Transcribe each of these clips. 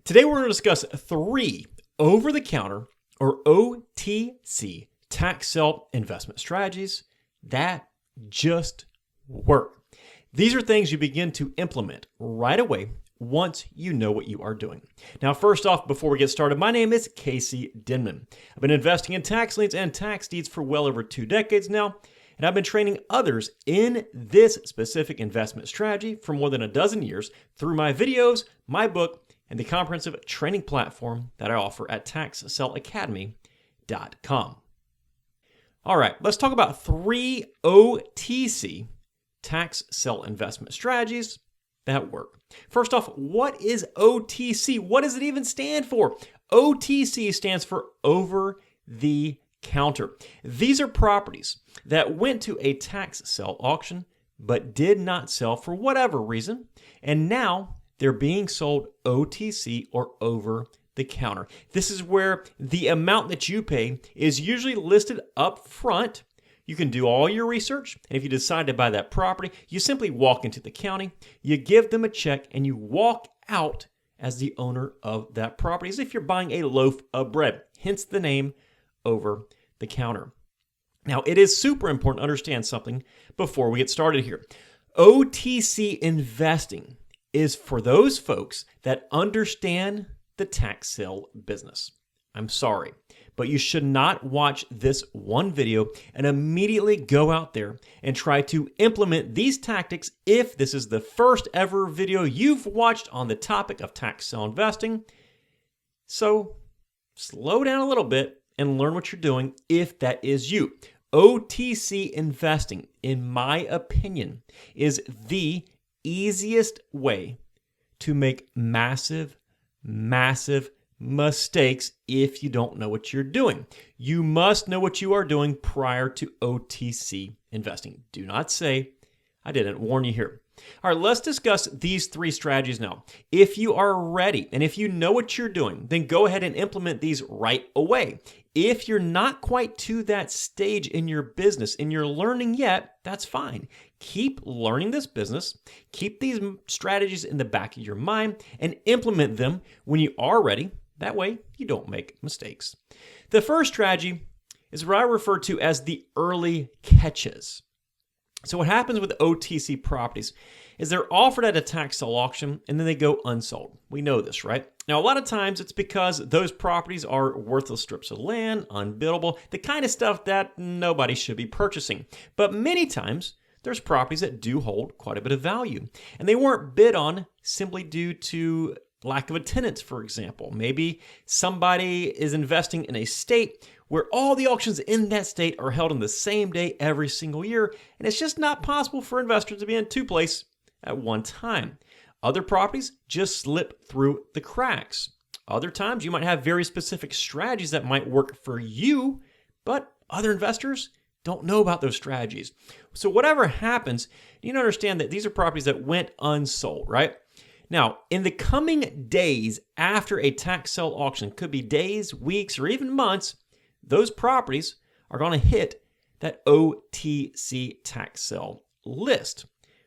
Today we're going to discuss 3 over-the-counter or OTC tax sale investment strategies that just work. These are things you begin to implement right away once you know what you are doing. Now, first off, before we get started, my name is Casey Denman. I've been investing in tax liens and tax deeds for well over 2 decades now, and I've been training others in this specific investment strategy for more than a dozen years through my videos, my book, and the comprehensive training platform that I offer at taxsaleacademy.com. All right, let's talk about 3 OTC tax sale investment strategies that work. First off, what is OTC? What does it even stand for? OTC stands for over the counter. These are properties that went to a tax sale auction but did not sell for whatever reason, and now they're being sold OTC or over the counter. This is where the amount that you pay is usually listed up front. You can do all your research, and if you decide to buy that property, you simply walk into the county, you give them a check, and you walk out as the owner of that property, as if you're buying a loaf of bread, hence the name over the counter. Now, it is super important to understand something before we get started here. OTC investing is for those folks that understand the tax sale business. I'm sorry, but you should not watch this one video and immediately go out there and try to implement these tactics if this is the first ever video you've watched on the topic of tax sale investing. So slow down a little bit and learn what you're doing if that is you. OTC investing, in my opinion, is the easiest way to make massive mistakes if you don't know what you're doing. You must know what you are doing prior to OTC investing. Do not say I didn't warn you here. All right, let's discuss these 3 strategies now. If you are ready and if you know what you're doing, then go ahead and implement these right away. If you're not quite to that stage in your business and you're learning yet, that's fine. Keep learning this business, keep these strategies in the back of your mind, and implement them when you are ready. That way, you don't make mistakes. The first strategy is what I refer to as the early catches. So what happens with OTC properties is they're offered at a tax sale auction and then they go unsold. We know this, right? Now, a lot of times it's because those properties are worthless strips of land, unbiddable, the kind of stuff that nobody should be purchasing. But many times there's properties that do hold quite a bit of value, and they weren't bid on simply due to lack of a tenant, for example. Maybe somebody is investing in a state where all the auctions in that state are held on the same day every single year, and it's just not possible for investors to be in 2 places at one time. Other properties just slip through the cracks. Other times you might have very specific strategies that might work for you, but other investors don't know about those strategies. So whatever happens, you need to understand that these are properties that went unsold, right? Now, in the coming days after a tax sale auction, could be days, weeks, or even months, those properties are going to hit that OTC tax sale list.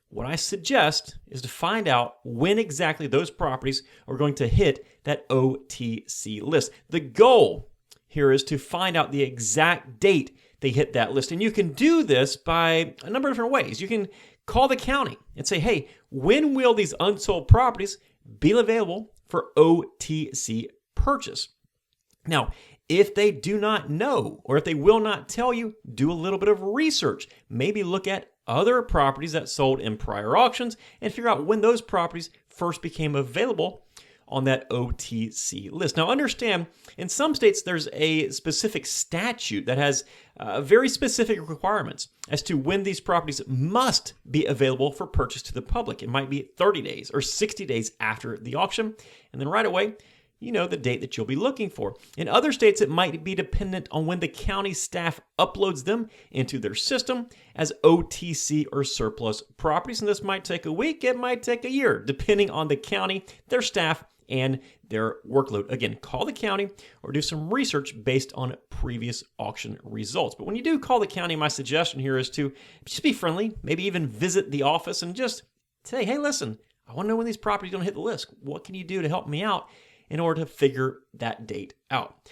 What I suggest is to find out when exactly those properties are going to hit that OTC list. The goal here is to find out the exact date they hit that list. And you can do this by a number of different ways. You can call the county and say, hey, when will these unsold properties be available for OTC purchase? Now, if they do not know, or if they will not tell you, do a little bit of research. Maybe look at other properties that sold in prior auctions and figure out when those properties first became available on that OTC list. Now, understand, in some states, there's a specific statute that has very specific requirements as to when these properties must be available for purchase to the public. It might be 30 days or 60 days after the auction, and then right away, you know the date that you'll be looking for. In other states, it might be dependent on when the county staff uploads them into their system as OTC or surplus properties, and this might take a week, it might take a year, depending on the county, their staff, and their workload. Again, call the county or do some research based on previous auction results. But when you do call the county, my suggestion here is to just be friendly, maybe even visit the office and just say, hey, listen, I want to know when these properties are going to hit the list. What can you do to help me out? in order to figure that date out.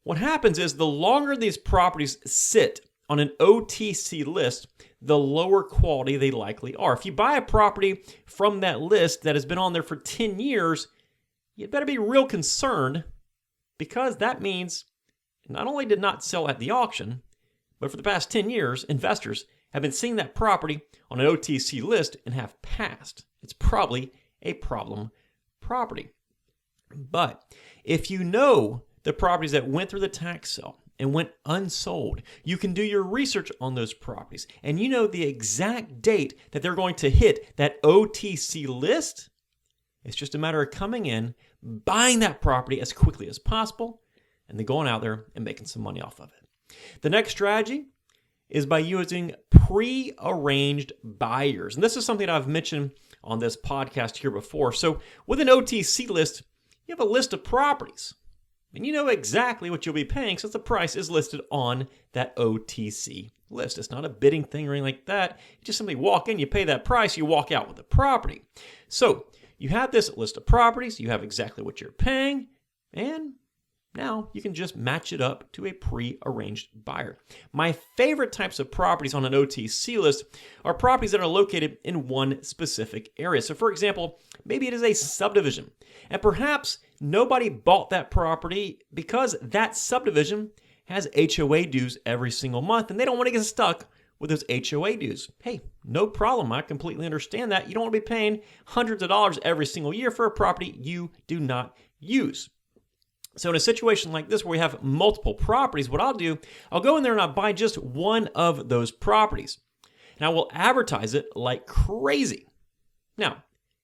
What happens is the longer these properties sit on an OTC list, the lower quality they likely are. If you buy a property from that list that has been on there for 10 years, you'd better be real concerned, because that means not only did not sell at the auction, but for the past 10 years, investors have been seeing that property on an OTC list and have passed. It's probably a problem property. But if you know the properties that went through the tax sale and went unsold, you can do your research on those properties, and you know the exact date that they're going to hit that OTC list. It's just a matter of coming in, buying that property as quickly as possible, and then going out there and making some money off of it. The next strategy is by using pre-arranged buyers. And this is something I've mentioned on this podcast here before. So with an OTC list, you have a list of properties, and you know exactly what you'll be paying since the price is listed on that OTC list. It's not a bidding thing or anything like that. You just simply walk in, you pay that price, you walk out with the property. So you have this list of properties, you have exactly what you're paying, and now you can just match it up to a pre-arranged buyer. My favorite types of properties on an OTC list are properties that are located in one specific area. So for example, maybe it is a subdivision, and perhaps nobody bought that property because that subdivision has HOA dues every single month, and they don't want to get stuck with those HOA dues. Hey, no problem. I completely understand that. You don't want to be paying hundreds of dollars every single year for a property you do not use. So in a situation like this where we have multiple properties, what I'll do, I'll go in there and I'll buy just one of those properties. And I will advertise it like crazy. Now,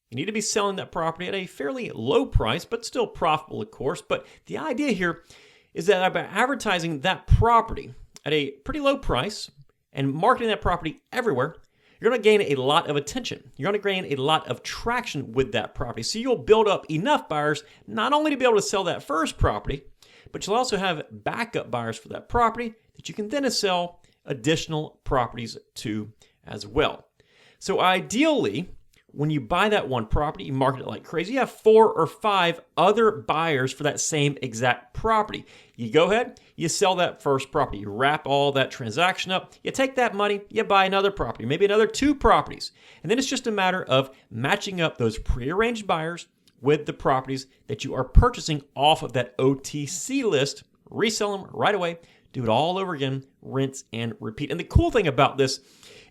you need to be selling that property at a fairly low price, but still profitable, of course. But the idea here is that by advertising that property at a pretty low price and marketing that property everywhere, you're going to gain a lot of attention. You're going to gain a lot of traction with that property. So you'll build up enough buyers not only to be able to sell that first property, but you'll also have backup buyers for that property that you can then sell additional properties to as well. So ideally, when you buy that one property, you market it like crazy, you have 4 or 5 other buyers for that same exact property. You go ahead, you sell that first property, you wrap all that transaction up, you take that money, you buy another property, maybe another 2 properties. And then it's just a matter of matching up those prearranged buyers with the properties that you are purchasing off of that OTC list, resell them right away, do it all over again, rinse and repeat. And the cool thing about this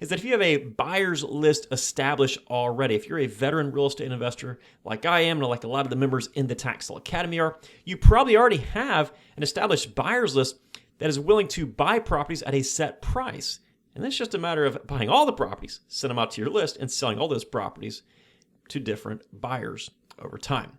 is that if you have a buyer's list established already, if you're a veteran real estate investor like I am, and like a lot of the members in the Tax Sale Academy are, you probably already have an established buyer's list that is willing to buy properties at a set price. And then it's just a matter of buying all the properties, send them out to your list, and selling all those properties to different buyers over time.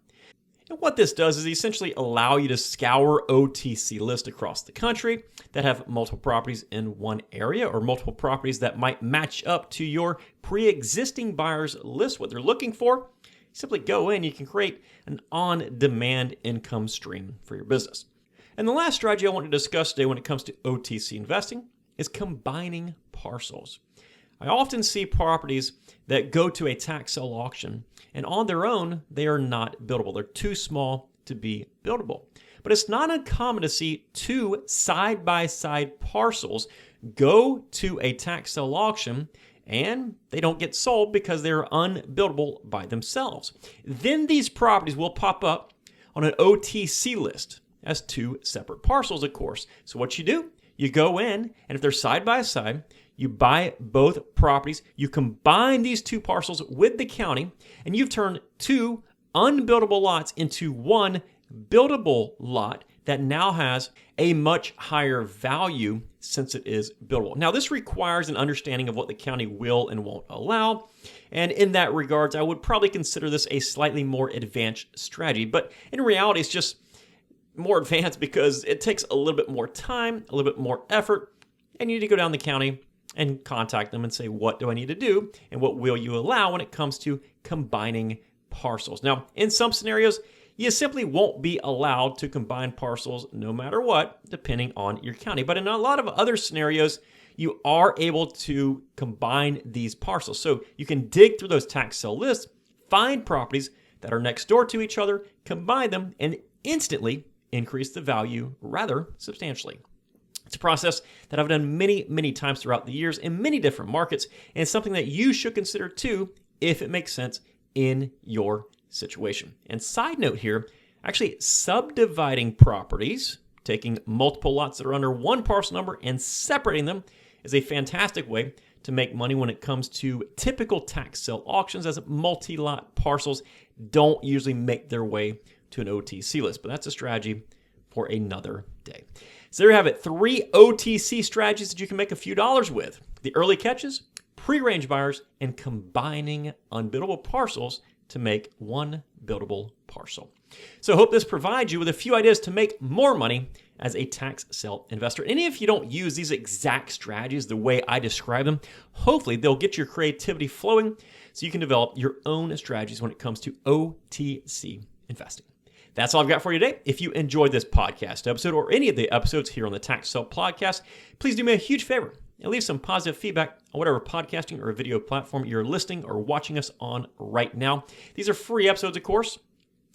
And what this does is essentially allow you to scour OTC lists across the country that have multiple properties in one area, or multiple properties that might match up to your pre-existing buyer's list, what they're looking for. You simply go in, you can create an on-demand income stream for your business. And the last strategy I want to discuss today when it comes to OTC investing is combining parcels. I often see properties that go to a tax sale auction, and on their own, they are not buildable. They're too small to be buildable. But it's not uncommon to see 2 side-by-side parcels go to a tax sale auction, and they don't get sold because they're unbuildable by themselves. Then these properties will pop up on an OTC list as 2 separate parcels, of course. So what you do, you go in, and if they're side-by-side, you buy both properties, you combine these 2 parcels with the county, and you've turned 2 unbuildable lots into 1 buildable lot that now has a much higher value since it is buildable. Now, this requires an understanding of what the county will and won't allow, and in that regards, I would probably consider this a slightly more advanced strategy, but in reality, it's just more advanced because it takes a little bit more time, a little bit more effort, and you need to go down the county and contact them and say, what do I need to do? And what will you allow when it comes to combining parcels? Now, in some scenarios, you simply won't be allowed to combine parcels no matter what, depending on your county. But in a lot of other scenarios, you are able to combine these parcels. So you can dig through those tax sale lists, find properties that are next door to each other, combine them, and instantly increase the value rather substantially. It's a process that I've done many, many times throughout the years in many different markets, and it's something that you should consider too if it makes sense in your situation. And side note here, actually subdividing properties, taking multiple lots that are under one parcel number and separating them is a fantastic way to make money when it comes to typical tax sale auctions, as multi-lot parcels don't usually make their way to an OTC list. But that's a strategy for another day. So there you have it, 3 OTC strategies that you can make a few dollars with. The early catches, pre-range buyers, and combining unbiddable parcels to make one buildable parcel. So I hope this provides you with a few ideas to make more money as a tax sale investor. And if you don't use these exact strategies the way I describe them, hopefully they'll get your creativity flowing so you can develop your own strategies when it comes to OTC investing. That's all I've got for you today. If you enjoyed this podcast episode or any of the episodes here on the Tax Sale Podcast, please do me a huge favor and leave some positive feedback on whatever podcasting or video platform you're listening or watching us on right now. These are free episodes, of course.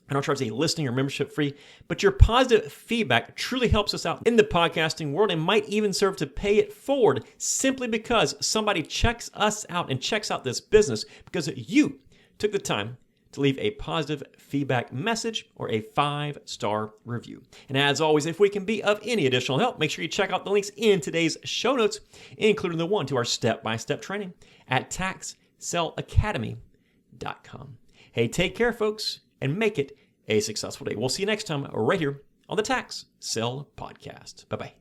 I don't charge a listening or membership fee, but your positive feedback truly helps us out in the podcasting world and might even serve to pay it forward simply because somebody checks us out and checks out this business because you took the time to leave a positive feedback message or a 5-star review. And as always, if we can be of any additional help, make sure you check out the links in today's show notes, including the one to our step-by-step training at taxsaleacademy.com. Hey, take care, folks, and make it a successful day. We'll see you next time right here on the Tax Sale Podcast. Bye-bye.